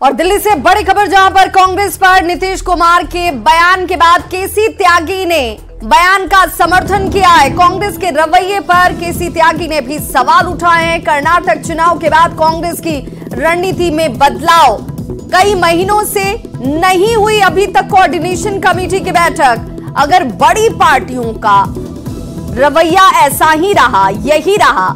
और दिल्ली से बड़ी खबर, जहां पर कांग्रेस पर नीतीश कुमार के बयान के बाद केसी त्यागी ने बयान का समर्थन किया है। कांग्रेस के रवैये पर केसी त्यागी ने भी सवाल उठाए हैं। कर्नाटक चुनाव के बाद कांग्रेस की रणनीति में बदलाव, कई महीनों से नहीं हुई अभी तक कोऑर्डिनेशन कमेटी की बैठक। अगर बड़ी पार्टियों का रवैया ऐसा ही रहा, यही रहा,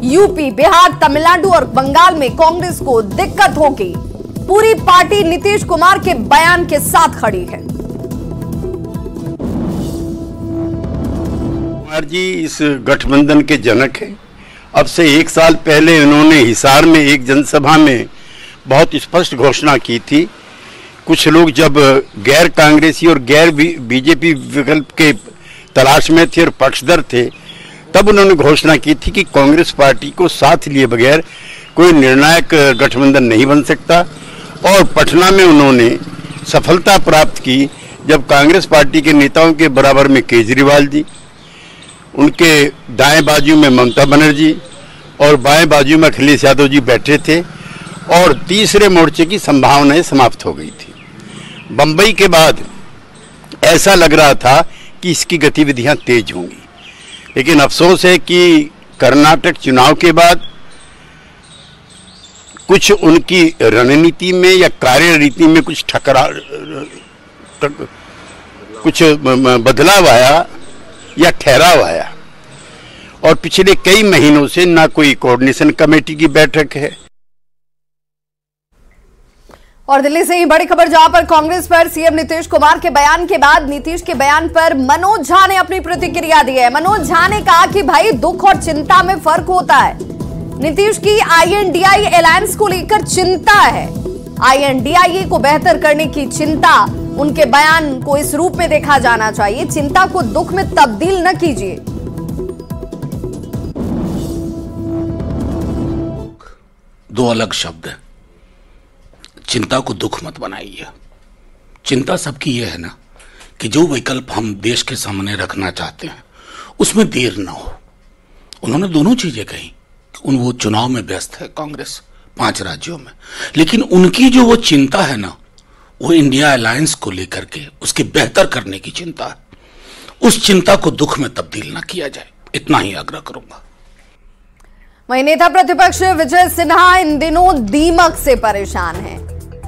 यूपी, बिहार, तमिलनाडु और बंगाल में कांग्रेस को दिक्कत होगी। पूरी पार्टी नीतीश कुमार के बयान के साथ खड़ी है। कुमार जी इस गठबंधन के जनक हैं। अब से 1 साल पहले उन्होंने हिसार में एक जनसभा में बहुत स्पष्ट घोषणा की थी। कुछ लोग जब गैर कांग्रेसी और गैर बीजेपी विकल्प के तलाश में थे और पक्षधर थे, तब उन्होंने घोषणा की थी कि कांग्रेस पार्टी को साथ लिए बगैर कोई निर्णायक गठबंधन नहीं बन सकता। और पटना में उन्होंने सफलता प्राप्त की जब कांग्रेस पार्टी के नेताओं के बराबर में केजरीवाल जी, उनके दाएं बाजू में ममता बनर्जी और बाएं बाजू में अखिलेश यादव जी बैठे थे और तीसरे मोर्चे की संभावनाएं समाप्त हो गई थी। बंबई के बाद ऐसा लग रहा था कि इसकी गतिविधियां तेज होंगी, लेकिन अफसोस है कि कर्नाटक चुनाव के बाद कुछ उनकी रणनीति में या कार्यनीति में कुछ कुछ बदलाव आया या ठहराव आया और पिछले कई महीनों से ना कोई कोऑर्डिनेशन कमेटी की बैठक है। और दिल्ली से ही बड़ी खबर, जहां पर कांग्रेस पर सीएम नीतीश कुमार के बयान के बाद नीतीश के बयान पर मनोज झा ने अपनी प्रतिक्रिया दी है। मनोज झा ने कहा कि भाई दुख और चिंता में फर्क होता है। नीतीश की INDIA अलायंस को लेकर चिंता है, INDIA को बेहतर करने की चिंता। उनके बयान को इस रूप में देखा जाना चाहिए, चिंता को दुख में तब्दील न कीजिए। दो अलग शब्द है, चिंता को दुख मत बनाइए। चिंता सबकी यह है ना कि जो विकल्प हम देश के सामने रखना चाहते हैं उसमें देर ना हो। उन्होंने दोनों चीजें कही। वो चुनाव में व्यस्त है कांग्रेस 5 राज्यों में, लेकिन उनकी जो वो चिंता है ना, वो इंडिया अलायंस को लेकर के उसके बेहतर करने की चिंता है। उस चिंता को दुख में तब्दील ना किया जाए, इतना ही आग्रह करूंगा। वहीं नेता प्रतिपक्ष विजय सिन्हा इन दिनों दीमक से परेशान हैं।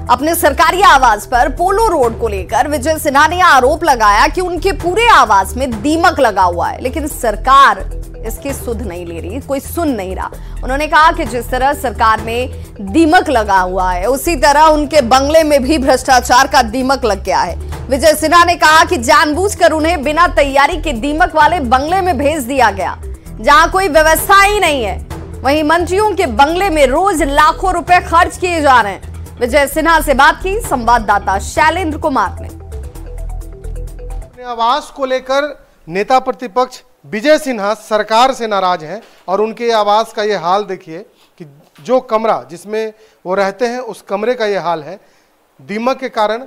अपने सरकारी आवास पर पोलो रोड को लेकर विजय सिन्हा ने आरोप लगाया कि उनके पूरे आवास में दीमक लगा हुआ है, लेकिन सरकार इसकी सुध नहीं ले रही, कोई सुन नहीं रहा। उन्होंने कहा कि जिस तरह सरकार में दीमक लगा हुआ है, उसी तरह उनके बंगले में भी भ्रष्टाचार का दीमक लग गया है। विजय सिन्हा ने कहा कि जानबूझकर उन्हें बिना तैयारी के दीमक वाले बंगले में भेज दिया गया, जहां कोई व्यवस्था ही नहीं है। वहीं मंत्रियों के बंगले में रोज लाखों रुपए खर्च किए जा रहे हैं। विजय सिन्हा से बात की संवाददाता शैलेंद्र कुमार ने। अपने आवास को लेकर नेता प्रतिपक्ष विजय सिन्हा सरकार से नाराज हैं और उनके आवास का ये हाल देखिए कि जो कमरा जिसमें वो रहते हैं उस कमरे का ये हाल है। दीमक के कारण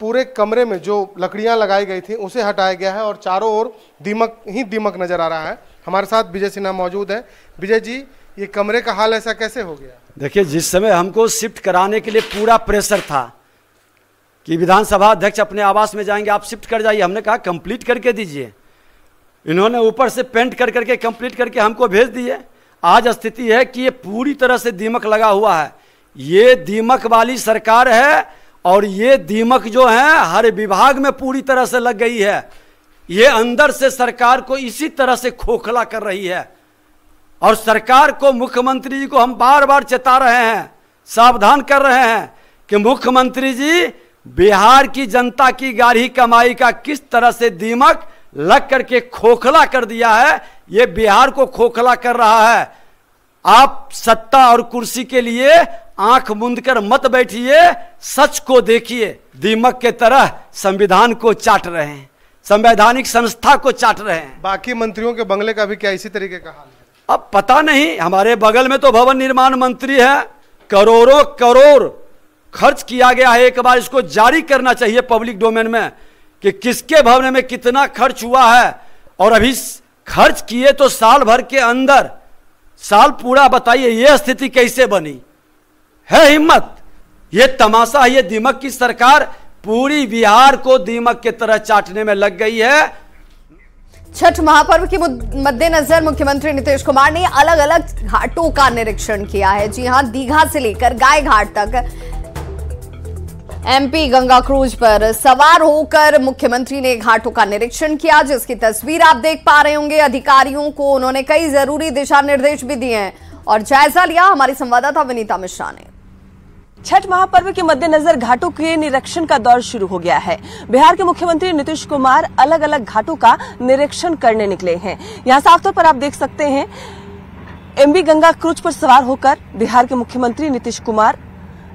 पूरे कमरे में जो लकड़ियां लगाई गई थी उसे हटाया गया है और चारों ओर दीमक ही दीमक नजर आ रहा है। हमारे साथ विजय सिन्हा मौजूद हैं। विजय जी, ये कमरे का हाल ऐसा कैसे हो गया? देखिए, जिस समय हमको शिफ्ट कराने के लिए पूरा प्रेशर था कि विधानसभा अध्यक्ष अपने आवास में जाएंगे, आप शिफ्ट कर जाइए, हमने कहा कंप्लीट करके दीजिए। इन्होंने ऊपर से पेंट कर करके कंप्लीट करके हमको भेज दिए। आज स्थिति है कि ये पूरी तरह से दीमक लगा हुआ है। ये दीमक वाली सरकार है और ये दीमक जो है हर विभाग में पूरी तरह से लग गई है। ये अंदर से सरकार को इसी तरह से खोखला कर रही है और सरकार को, मुख्यमंत्री जी को हम बार बार चेता रहे हैं, सावधान कर रहे हैं कि मुख्यमंत्री जी, बिहार की जनता की गाढ़ी कमाई का किस तरह से दीमक लग करके खोखला कर दिया है। ये बिहार को खोखला कर रहा है। आप सत्ता और कुर्सी के लिए आंख मूंदकर मत बैठिए, सच को देखिए। दीमक के तरह संविधान को चाट रहे हैं, संवैधानिक संस्था को चाट रहे हैं। बाकी मंत्रियों के बंगले का भी क्या इसी तरीके का हाल है? अब पता नहीं, हमारे बगल में तो भवन निर्माण मंत्री है, करोड़ों करोड़ खर्च किया गया है। एक बार इसको जारी करना चाहिए पब्लिक डोमेन में कि किसके भवन में कितना खर्च हुआ है। और अभी खर्च किए तो साल भर के अंदर, साल पूरा बताइए ये स्थिति कैसे बनी है? हिम्मत ये तमाशा, ये दीमक की सरकार पूरी बिहार को दीमक की तरह चाटने में लग गई है। छठ महापर्व के मद्देनजर मुख्यमंत्री नीतीश कुमार ने अलग अलग घाटों का निरीक्षण किया है। जी हां, दीघा से लेकर गाय घाट तक एमपी गंगा क्रूज पर सवार होकर मुख्यमंत्री ने घाटों का निरीक्षण किया, जिसकी तस्वीर आप देख पा रहे होंगे। अधिकारियों को उन्होंने कई जरूरी दिशा निर्देश भी दिए हैं और जायजा लिया हमारी संवाददाता विनीता मिश्रा ने। छठ महापर्व के मद्देनजर घाटों के निरीक्षण का दौर शुरू हो गया है। बिहार के मुख्यमंत्री नीतीश कुमार अलग अलग घाटों का निरीक्षण करने निकले हैं। यहां साफ तौर पर आप देख सकते हैं, एमपी गंगा क्रूज पर सवार होकर बिहार के मुख्यमंत्री नीतीश कुमार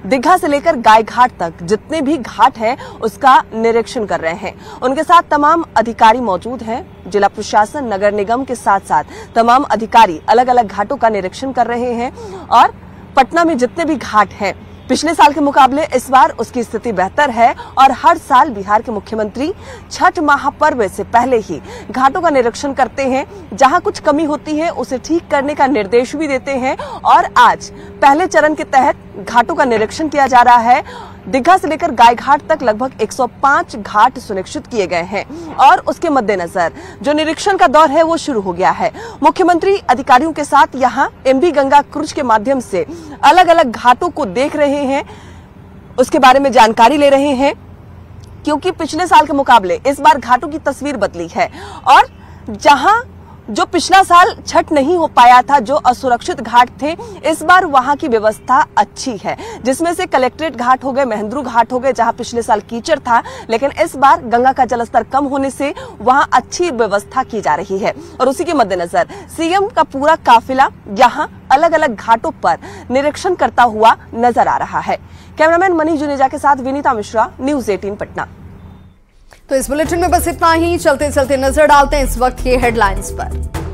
दीघा से लेकर गाय घाट तक जितने भी घाट हैं उसका निरीक्षण कर रहे हैं। उनके साथ तमाम अधिकारी मौजूद हैं। जिला प्रशासन, नगर निगम के साथ साथ तमाम अधिकारी अलग अलग घाटों का निरीक्षण कर रहे हैं और पटना में जितने भी घाट हैं पिछले साल के मुकाबले इस बार उसकी स्थिति बेहतर है और हर साल बिहार के मुख्यमंत्री छठ महापर्व से पहले ही घाटों का निरीक्षण करते हैं। जहां कुछ कमी होती है उसे ठीक करने का निर्देश भी देते हैं और आज पहले चरण के तहत घाटों का निरीक्षण किया जा रहा है। दीघा से लेकर गाय घाट तक लगभग 105 घाट सुनिश्चित किए गए हैं और उसके मद्देनजर जो निरीक्षण का दौर है वो शुरू हो गया है। मुख्यमंत्री अधिकारियों के साथ यहां एमपी गंगा क्रूज के माध्यम से अलग अलग घाटों को देख रहे हैं, उसके बारे में जानकारी ले रहे हैं, क्योंकि पिछले साल के मुकाबले इस बार घाटों की तस्वीर बदली है और जहां जो पिछला साल छठ नहीं हो पाया था, जो असुरक्षित घाट थे, इस बार वहां की व्यवस्था अच्छी है, जिसमें से कलेक्ट्रेट घाट हो गए, महेंद्रू घाट हो गए, जहां पिछले साल कीचड़ था, लेकिन इस बार गंगा का जलस्तर कम होने से वहां अच्छी व्यवस्था की जा रही है। और उसी के मद्देनजर सीएम का पूरा काफिला यहां अलग अलग घाटों पर निरीक्षण करता हुआ नजर आ रहा है। कैमरामैन मनीष जुनेजा के साथ विनीता मिश्रा, न्यूज 18 पटना। तो इस बुलेटिन में बस इतना ही। चलते चलते नजर डालते हैं इस वक्त के हेडलाइंस पर।